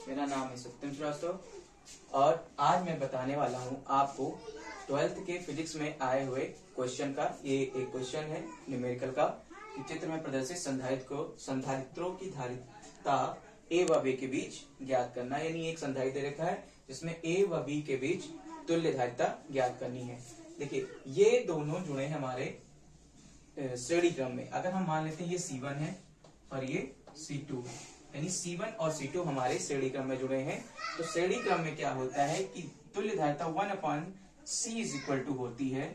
मेरा नाम है सत्यम श्रीवास्तव और आज मैं बताने वाला हूँ आपको 12th के फिजिक्स में आए हुए क्वेश्चन का। ये एक क्वेश्चन है न्यूमेरिकल का कि चित्र में प्रदर्शित संधारित्रों की धारिता ए व बी के बीच ज्ञात करना। यानी एक संधारित्र दे रखा है जिसमें ए व बी के बीच तुल्य धारिता ज्ञात करनी है। देखिए ये दोनों जुड़े हैं हमारे श्रेणी क्रम में। अगर हम मान लेते हैं ये C1 है और ये C2 है, यानी C1 और C2 हमारे श्रेणी क्रम में जुड़े हैं। तो श्रेणी क्रम में क्या होता है कि तुल्य धारिता 1/C इज इक्वल टू होती है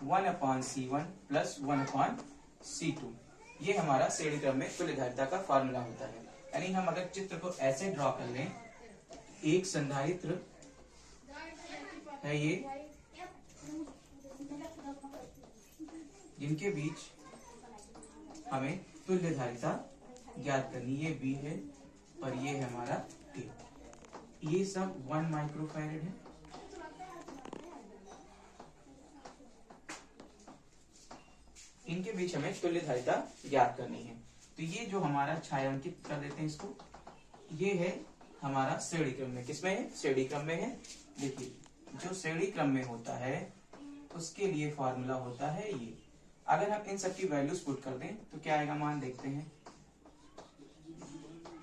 1/C1 प्लस 1/C2। ये हमारा श्रेणी क्रम में तुल्य धारिता का फार्मूला होता है। यानी हम अगर चित्र को ऐसे ड्रॉ कर लें, एक संधारित्र है ये, जिनके बीच हमें तुल्य धारिता ज्ञात करनी है। B है और ये है हमारा A। ये सब 1 माइक्रोफैरड है। इनके बीच हमें तुल्य धारिता ज्ञात करनी है। तो ये जो हमारा छायांकित कर देते हैं इसको, ये है हमारा श्रेणी क्रम में। किसमें है? श्रेणी क्रम में है। देखिए जो श्रेणी क्रम में होता है उसके लिए फॉर्मूला होता है ये। अगर हम इन सब की वैल्यूज पुट कर दें तो क्या आएगा, मान देखते हैं।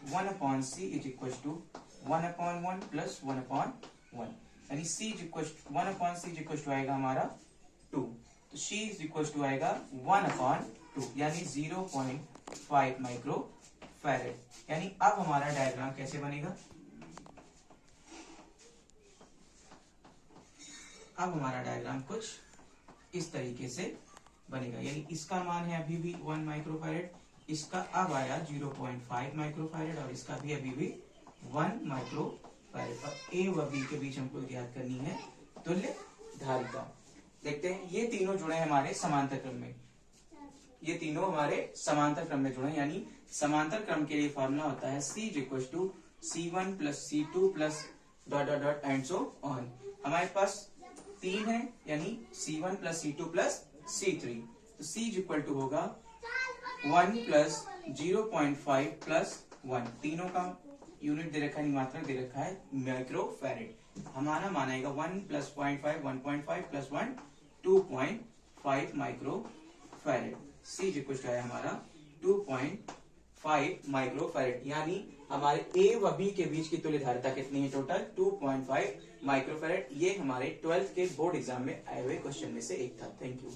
1/C is equal to 1/1 plus 1/1, यानी C is equal 1/C is equal to आएगा हमारा 2। तो C इज इक्वल टू आएगा 1/2 यानी 0.5 माइक्रोफैरड। यानी अब हमारा डायग्राम कैसे बनेगा? अब हमारा डायग्राम कुछ इस तरीके से बनेगा। यानी इसका मान है अभी भी 1 माइक्रोफैरड, इसका अब आया 0.5 माइक्रोफैरड और इसका भी अभी भी 1 माइक्रोफैरड। और A व B के बीच हमको ज्ञात करनी है तुल्य धारिता। देखते हैं ये तीनों जुड़े हैं हमारे समांतर क्रम में। ये तीनों हमारे समांतर क्रम में जुड़े हैं। यानी समांतर क्रम के लिए फॉर्मूला होता है C is equal to C1 plus C2 plus dot dot dot and so on. हमारे पास 3 है यानी C1 plus C2 plus C3। तो C इज इक्वल टू होगा 1 प्लस 0.5 प्लस 1। तीनों का यूनिट दे रखा है, मात्रक दे रखा है माइक्रोफैरड। हमारा मान आएगा 1 plus 0.5 1.5 plus 1 2.5 microfarad. C is equal to है हमारा 2.5 माइक्रोफैरड। यानी हमारे A व B के बीच की तुल्य धारिता कितनी है? Total 2.5 microfarad. ये हमारे 12th के बोर्ड एग्जाम में आए हुए क्वेश्चन में से एक था। Thank you.